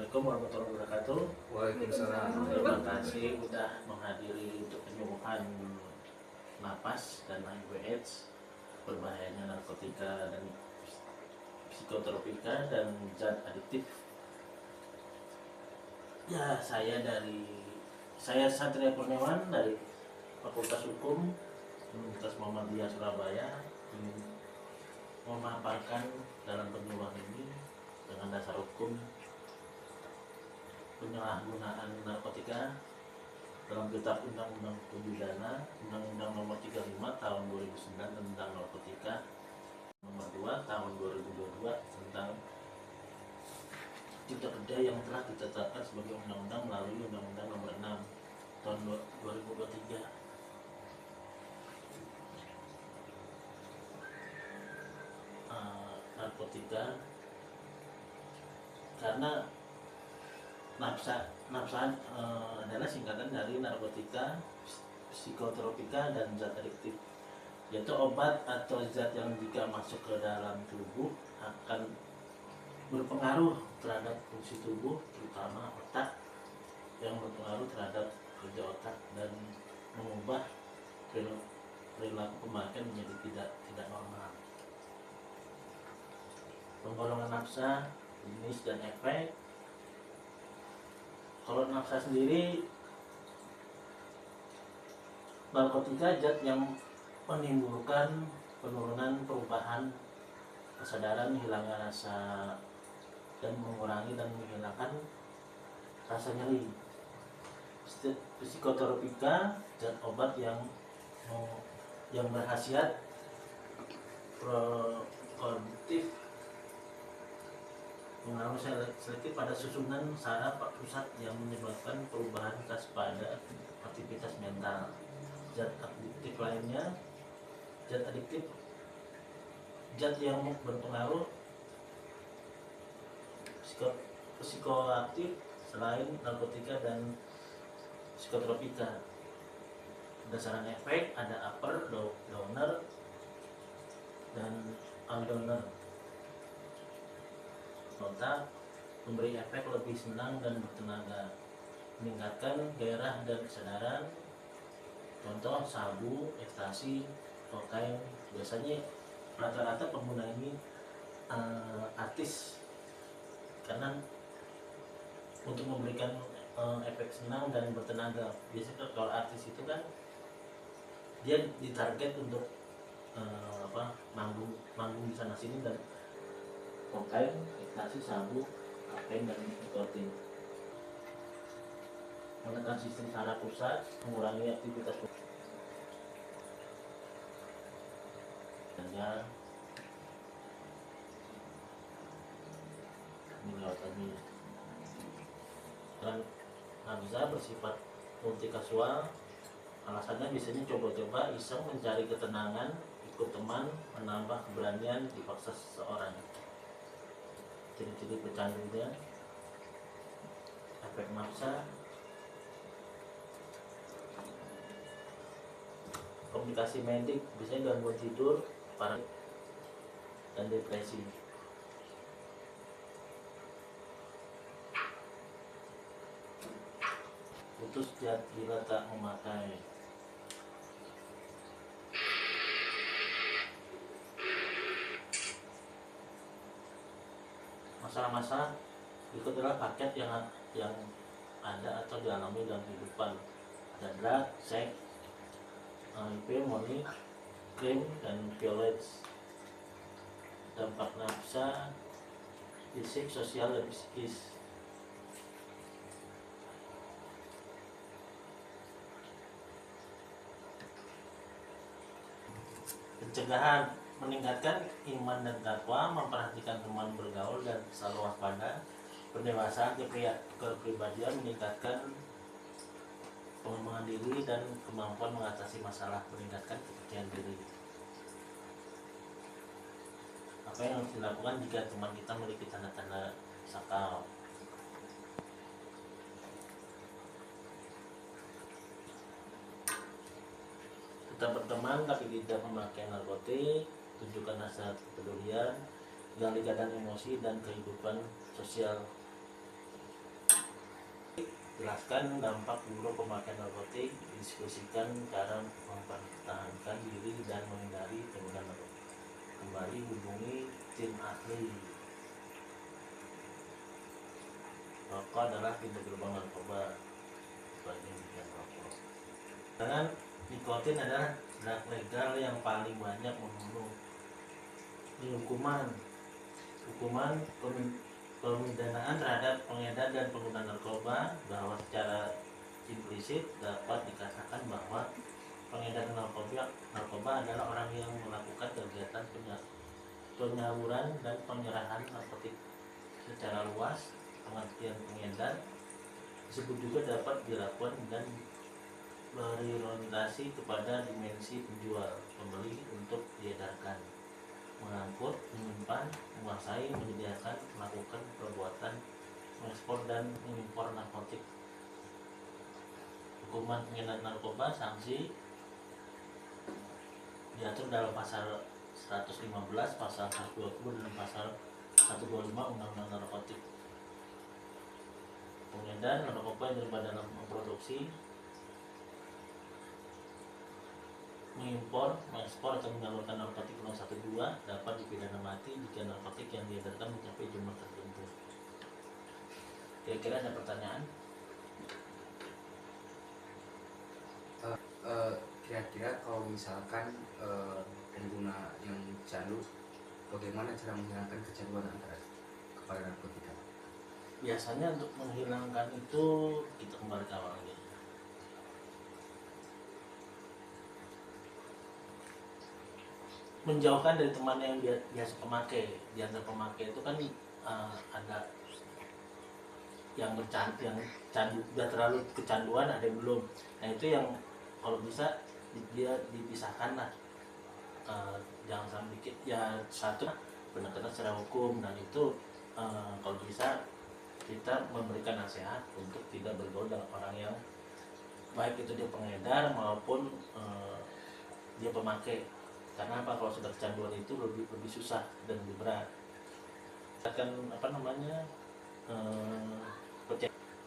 Assalamualaikum warahmatullahi wabarakatuh. Waalaikumsalam. Terima kasih sudah menghadiri untuk penyembuhan napas dan HIV/AIDS, berbahayanya narkotika dan psikotropika dan zat adiktif. Ya, saya Satria Kurniawan dari Fakultas Hukum Universitas Muhammadiyah Surabaya ingin memaparkan dalam penyuluhan ini dengan dasar hukum penyalahgunaan narkotika dalam Kitab Undang-Undang Hukum Pidana, Undang-Undang Nomor 35 Tahun 2009 tentang narkotika, Nomor 2 Tahun 2022 tentang Cipta Kerja yang telah ditetapkan sebagai undang-undang melalui Undang-Undang Nomor 6 Tahun 2023. Narkotika karena nafsa adalah singkatan dari narkotika, psikotropika, dan zat adiktif, yaitu obat atau zat yang jika masuk ke dalam tubuh akan berpengaruh terhadap fungsi tubuh, terutama otak, yang berpengaruh terhadap kerja otak dan mengubah perilaku pemakaian menjadi tidak normal. Penggolongan nafsa, jenis dan efek. Kalau nafsa sendiri, narkotika zat yang menimbulkan penurunan perubahan kesadaran, hilangnya rasa, dan mengurangi dan menghilangkan rasa nyeri. Psikotropika zat obat yang berkhasiat produktif, pengaruh selektif pada susunan saraf pusat yang menyebabkan perubahan khas pada aktivitas mental. Zat adiktif lainnya, zat adiktif zat yang berpengaruh psikoaktif selain narkotika dan psikotropika. Berdasarkan efek ada upper, downer, dan aldoner. Otak memberi efek lebih senang dan bertenaga, meningkatkan gairah dan kesadaran. Contoh sabu, ekstasi, kokain. Biasanya rata-rata pengguna ini artis, karena untuk memberikan efek senang dan bertenaga. Biasanya kalau artis itu kan dia ditarget untuk manggung di sana sini, dan kokain, ekstasi, sabu, kafein, dan nikotin. Menekan sistem saraf pusat, mengurangi aktivitas dan ini. Dan nafsa bersifat multikasual. Alasannya biasanya coba-coba, iseng, mencari ketenangan, ikut teman, menambah keberanian, dipaksa seseorang. Ciri-ciri pecandunya, efek nafsa, komplikasi medik, biasanya gangguan tidur, paranoid, dan depresi. Putus zat bila tak memakai. Masalah-masalah berikut adalah paket yang ada atau dialami dalam kehidupan. Ada drug, seks, HIV, money, krim, dan violence. Dampak nafsa, fisik, sosial, dan psikis. Pencegahan, meningkatkan iman dan takwa, memperhatikan teman bergaul dan selalu waspada. Pendewasaan kepribadian, meningkatkan pengembangan diri dan kemampuan mengatasi masalah, meningkatkan kepercayaan diri. Apa yang harus dilakukan jika teman kita memiliki tanda-tanda sakau? Kita berteman tapi tidak memakai narkotik, tunjukkan rasa kepedulian, gali keadaan emosi dan kehidupan sosial. menjelaskan dampak buruk pemakaian narkotik, diskusikan cara mempertahankan diri dan menghindari penggunaan narkotik. Kembali hubungi tim ahli. Rokok adalah pintu gerbang narkoba dibandingkan rokok. Dengan nikotin adalah zat legal yang paling banyak membunuh. Ini hukuman pemidanaan terhadap pengedar dan pengguna narkoba, bahwa secara implisit dapat dikatakan bahwa pengedar narkoba adalah orang yang melakukan kegiatan penyaluran dan penyerahan narkotik secara luas. Pengertian pengedar disebut juga dapat dilakukan dan berorientasi kepada dimensi penjual, pembeli untuk diedarkan, mengangkut, menyimpan, menguasai, menyediakan, melakukan perbuatan mengekspor dan mengimpor narkotik. Hukuman pengedar narkoba, sanksi diatur dalam pasal 115, pasal 120 dan pasal 125 Undang-Undang Narkotik. Pengedar narkoba yang terlibat dalam memproduksi, mengimpor, mengekspor atau menyalurkan narkotik nomor 12 dapat dipidana mati jika narkotik yang diedarkan mencapai jumlah tertentu. Kira-kira ada pertanyaan? Kira-kira kalau misalkan pengguna yang candu, bagaimana cara menghilangkan kecanduan kepada narkotika? Biasanya untuk menghilangkan itu kita kembali ke awal lagi. Menjauhkan dari teman yang biasa pemakai. Di antara pemakai itu kan ada yang candu, udah terlalu kecanduan, ada yang belum. Nah itu yang kalau bisa dia dipisahkan lah. Jangan sampai dikit. Ya satu pendekatan secara hukum, dan itu kalau bisa kita memberikan nasihat untuk tidak bergaul dengan orang yang baik itu dia pengedar maupun dia pemakai. Karena apa, kalau sudah kecanduan itu lebih susah dan lebih berat. Akan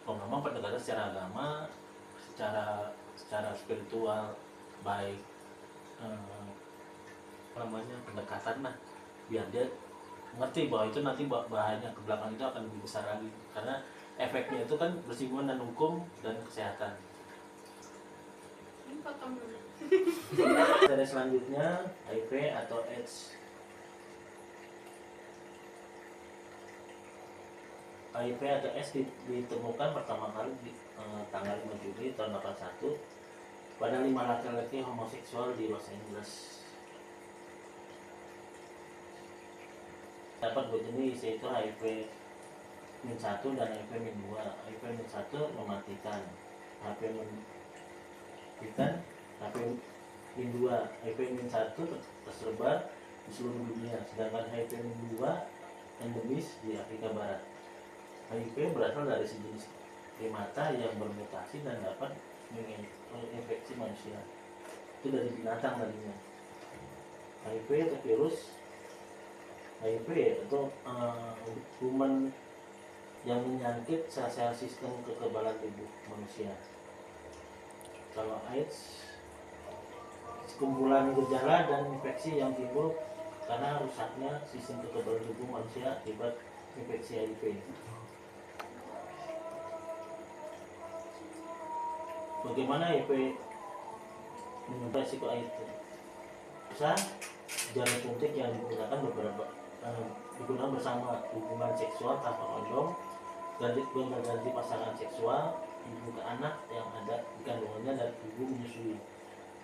kalau memang pendekatan secara agama, secara spiritual baik, pendekatan lah, biar dia ngerti bahwa itu nanti bahayanya ke belakang itu akan lebih besar lagi, karena efeknya itu kan bersinggungan dengan hukum dan kesehatan. Dari selanjutnya HIV atau AIDS. HIV atau AIDS ditemukan pertama kali di tanggal 5 Juli tahun 81 pada 5 laki-laki homoseksual di Los Angeles. Dapat dua jenis, yaitu HIV-1 dan HIV-2. HIV-1 mematikan, HIV-2 HIV-1 tersebar di seluruh dunia, sedangkan HIV-2 endemis di Afrika Barat. HIV berasal dari sejenis primata yang bermutasi dan dapat menginfeksi manusia. Itu dari binatang tadinya. HIV atau virus HIV itu kuman yang menyakit sel-sel sistem kekebalan tubuh manusia. Kalau AIDS, kumpulan gejala dan infeksi yang timbul karena rusaknya sistem kekebalan tubuh manusia akibat infeksi HIV. Bagaimana HIV menyebabkan risiko AIDS? Bisa jarum suntik yang digunakan bersama hubungan seksual tanpa kondom, ganti pasangan seksual, ibu ke anak yang ada di kandungannya dan ibu menyusui,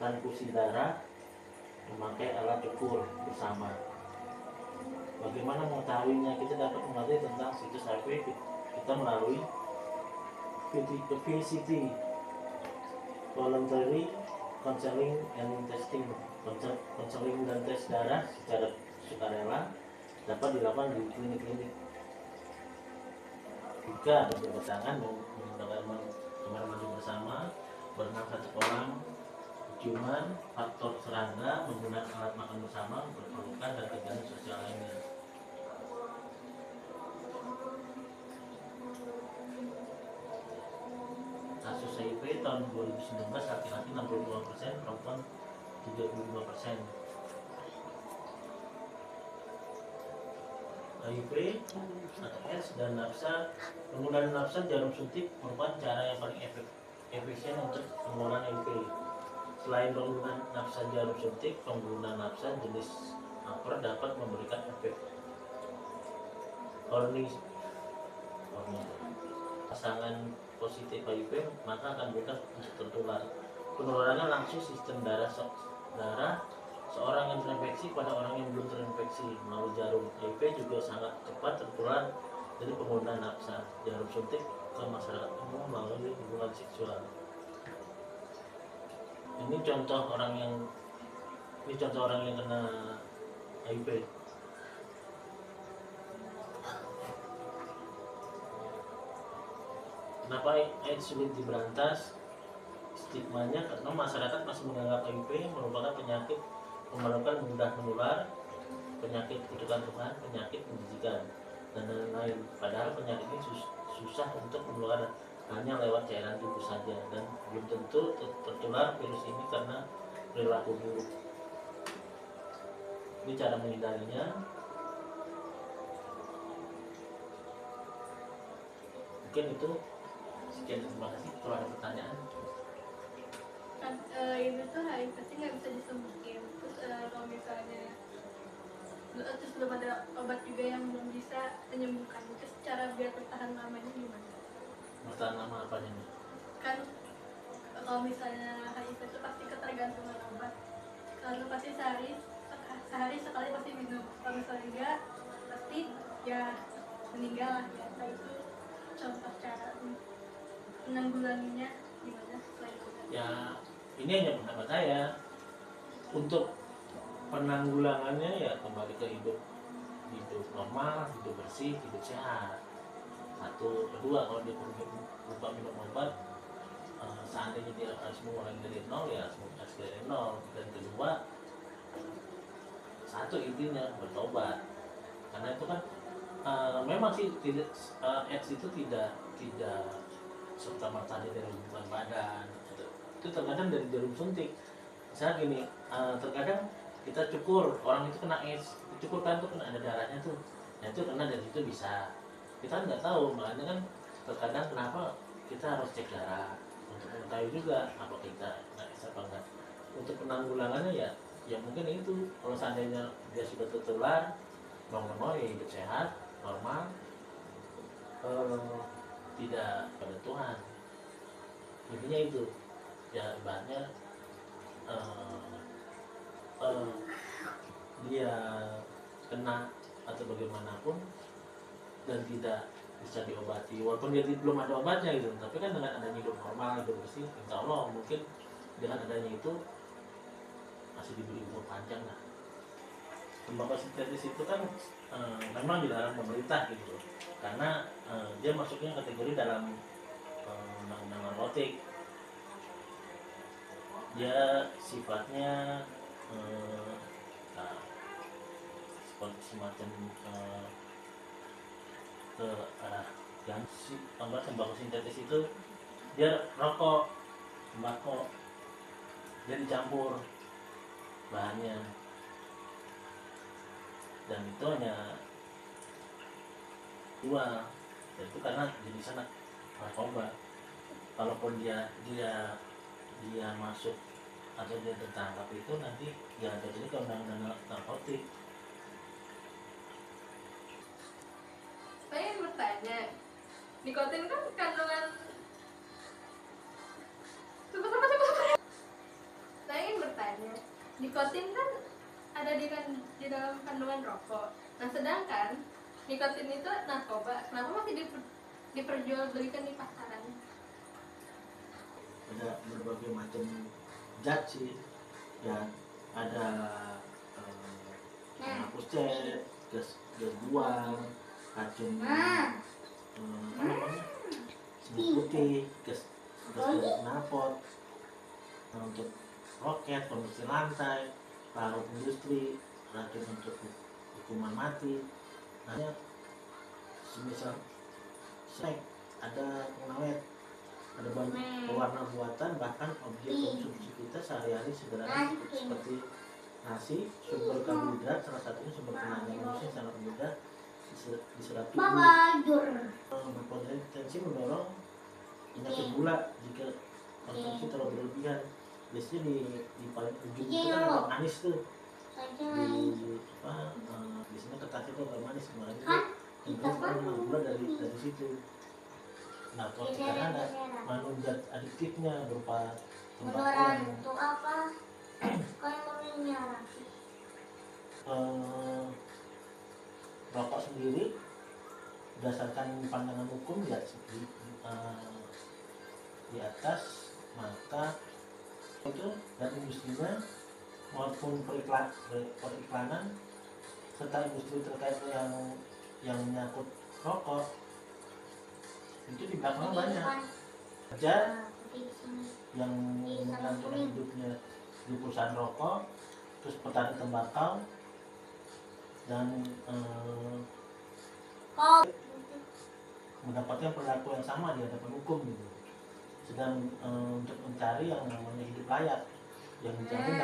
transfusi darah, memakai alat ukur bersama. Bagaimana mengetahuinya? Kita dapat mengetahui tentang situs HIV kita melalui VCT, Voluntary Counseling and Testing. Konseling dan tes darah secara sukarela dapat dilakukan di klinik-klinik. Jika ada berpasangan menggunakan kamar mandi bersama, berenang satu kolam, ciuman, faktor serangga, menggunakan alat makan bersama, berpelukan, dan kegiatan sosial lainnya. tahun 2019 laki-laki 65%, perempuan 35%. HIV atau AIDS dan nafsa. Penggunaan nafsa jarum suntik merupakan cara yang paling efisien untuk pengelolaan HIV. Selain penggunaan nafsa jarum suntik, penggunaan nafsa jenis upper dapat memberikan efek horny. Pasangan positif HIV maka akan mudah untuk tertular. Penularannya langsung sistem darah seorang yang terinfeksi pada orang yang belum terinfeksi melalui jarum. HIV juga sangat cepat tertular dari penggunaan nafsa jarum suntik ke masyarakat umum melalui hubungan seksual. Ini contoh orang yang kena HIV. Kenapa AIDS sulit diberantas? Stigmanya karena masyarakat masih menganggap HIV merupakan penyakit memalukan, mudah menular, penyakit kutukan Tuhan, penyakit menjijikan, dan lain-lain. Padahal penyakit ini susah untuk menular hanya lewat cairan tubuh saja, dan belum tentu tertular virus ini karena perilaku buruk. Ini cara menghindarinya. Mungkin itu sekian, terima kasih. Kalau ada pertanyaan. Kan itu tuh HIV pasti nggak bisa disembuhin. Terus kalau misalnya terus belum ada obat juga yang belum bisa menyembuhkan, terus cara biar bertahan lamanya gimana? Bertahan lama apanya nih? Kan kalau misalnya HIV itu pasti ketergantungan obat, lalu pasti sehari sekali pasti minum. Kalau misalnya enggak, pasti ya meninggal lah ya. Nah, itu contoh cara menanggulanginya gimana selain obat? Ya, ini hanya pendapat saya. Untuk penanggulangannya ya kembali ke hidup normal, hidup bersih, hidup sehat. Satu, kedua, kalau dia lupa minum obat, seandainya dia harus mulai dari nol, ya harus dari nol. Dan kedua, satu intinya bertobat. Karena itu kan memang sih tidak, AIDS itu tidak serta merta dari hubungan badan. Itu terkadang dari jarum suntik. Misalnya gini, terkadang kita cukur, orang itu kena AIDS, cukur kan tuh kena ada darahnya tuh, nah itu kena dari situ bisa. Kita nggak tahu, makanya kan terkadang kenapa kita harus cek darah untuk mengetahui juga apa kita kena AIDS apa enggak. Untuk penanggulangannya ya mungkin itu, kalau seandainya dia sudah tertular, mau ya hidup sehat, normal, tidak pada Tuhan. Intinya itu ya, ibaratnya dia kena atau bagaimanapun dan tidak bisa diobati, walaupun dia belum ada obatnya gitu, tapi kan dengan adanya hidup normal, hidup bersih, insya Allah mungkin dengan adanya itu masih diberi umur panjang lah. Tembakau sintetis itu kan memang dilarang pemerintah gitu, karena dia masuknya kategori dalam undang-undang narkotik. Dia sifatnya seperti semacam ke arah yang tembakau sintetis itu dia rokok, tembakau, dia dicampur bahannya, dan itu hanya dua, dan itu karena jenis narkoba. Kalaupun dia masuk atau dia tertangkap, itu nanti dia jatuhnya ke undang-undang narkotik. Saya ingin bertanya, nikotin kan kandungan saya ingin bertanya, nikotin kan ada di dalam kandungan rokok. Nah, sedangkan nikotin itu narkoba, kenapa masih diperjualbelikan di pasaran? Ada berbagai macam zat sih ya, ada penghapus cat, gas buang, racun semut putih, gas knalpot, untuk roket, pembersih lantai, larut industri, racun untuk hukuman mati. Hanya semisal snack, ada pengawet, ada banyak pewarna buatan, bahkan objek konsumsi kita sehari-hari sederhana seperti nasi, sumber karbohidrat, salah satunya sumber tenaga manusia sangat mudah diserap tubuh, berpotensi mendorong penyakit gula jika konsumsi terlalu berlebihan. Biasanya di paling ujung itu kan agak manis tuh, biasanya kertas itu agak manis, makanya itu mengandung gula dari situ. Nah, kalau sekarang ada mengandung zat adiktifnya berupa tembakau. Untuk apa? Rokok sendiri berdasarkan pandangan hukum ya di atas, maka itu dan industrinya maupun periklanan serta industri terkait yang menyangkut rokok itu di belakang banyak kerja yang menggantungkan hidupnya di perusahaan rokok, terus petani tembakau dan mendapatkan perlakuan yang sama di hadapan hukum gitu. Sedang untuk mencari yang namanya hidup layak yang dijamin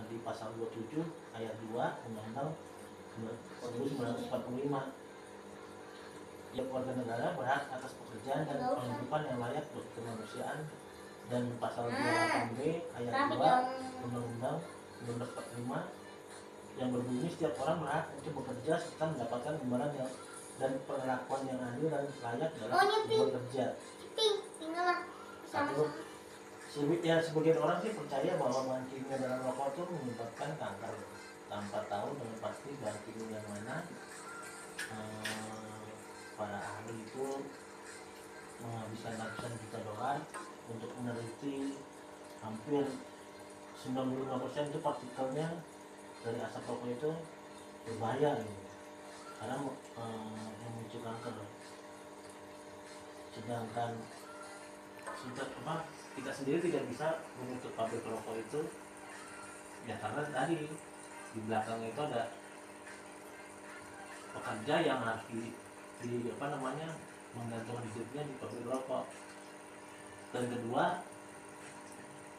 di pasal 27 ayat 2 Undang-Undang 1945. Ya, warga negara berhak atas pekerjaan dan penghidupan yang layak bagi kemanusiaan, dan pasal 28B ayat 2 Undang-Undang 1945 yang berbunyi setiap orang berhak untuk bekerja serta mendapatkan imbalan dan perlakuan yang adil dan layak dalam bekerja. Ya, sebagian orang sih percaya bahwa bahan kimia dalam rokok itu menyebabkan kanker tanpa tahu dengan pasti bahan kimia yang mana. Para ahli itu menghabiskan ratusan juta dolar untuk meneliti hampir 95% itu partikelnya dari asap rokok itu berbahaya gitu, karena memicu kanker. Sedangkan kita sendiri tidak bisa menutup pabrik rokok itu ya, karena tadi di belakang itu ada pekerja yang harus menggantungkan hidupnya di pabrik rokok. Dan kedua,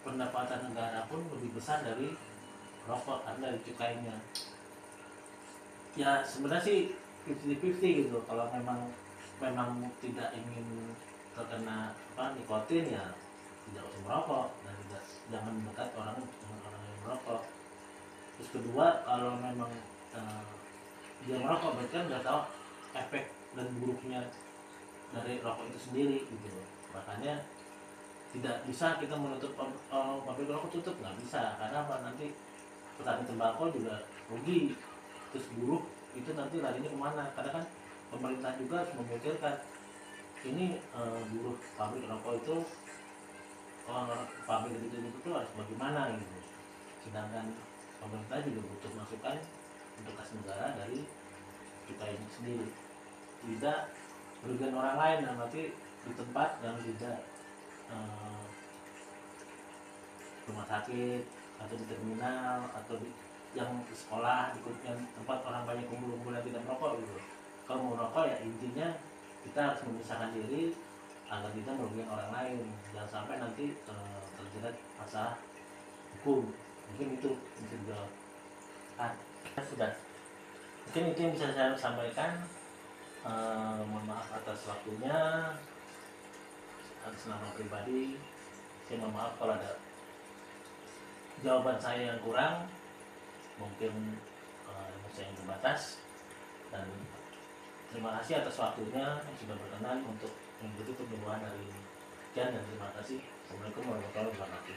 pendapatan negara pun lebih besar dari rokok karena dari cukainya. Ya sebenarnya sih 50-50 gitu. Kalau memang tidak ingin terkena nikotin ya tidak usah merokok, dan jangan mendekat orang yang merokok. Terus kedua, kalau memang dia merokok berarti kan udah tahu efek dan buruknya dari rokok itu sendiri gitu. Makanya tidak bisa kita menutup pabrik rokok, tutup nggak bisa, karena nanti petani tembakau juga rugi, terus buruh itu nanti larinya kemana? Karena kan pemerintah juga harus memikirkan ini buruh pabrik rokok itu, pabrik itu harus bagaimana gitu. Sedangkan pemerintah juga butuh masukan untuk kas negara dari kita ini sendiri, tidak merugikan orang lain, dan nanti di tempat yang tidak rumah sakit atau di terminal atau yang di sekolah, yang tempat orang banyak kumpul-kumpul yang tidak merokok gitu. Kalau mau merokok ya intinya kita harus memisahkan diri agar tidak merugikan orang lain, jangan sampai nanti terjerat masalah hukum. Mungkin itu bisa dijawab. Sudah, mungkin itu yang bisa saya sampaikan. Mohon maaf atas waktunya, atas nama pribadi saya mohon maaf kalau ada jawaban saya yang kurang, mungkin saya yang terbatas. Dan terima kasih atas waktunya yang sudah berkenan untuk mengikuti pertemuan hari ini. Sekian dan terima kasih. Assalamualaikum warahmatullahi wabarakatuh.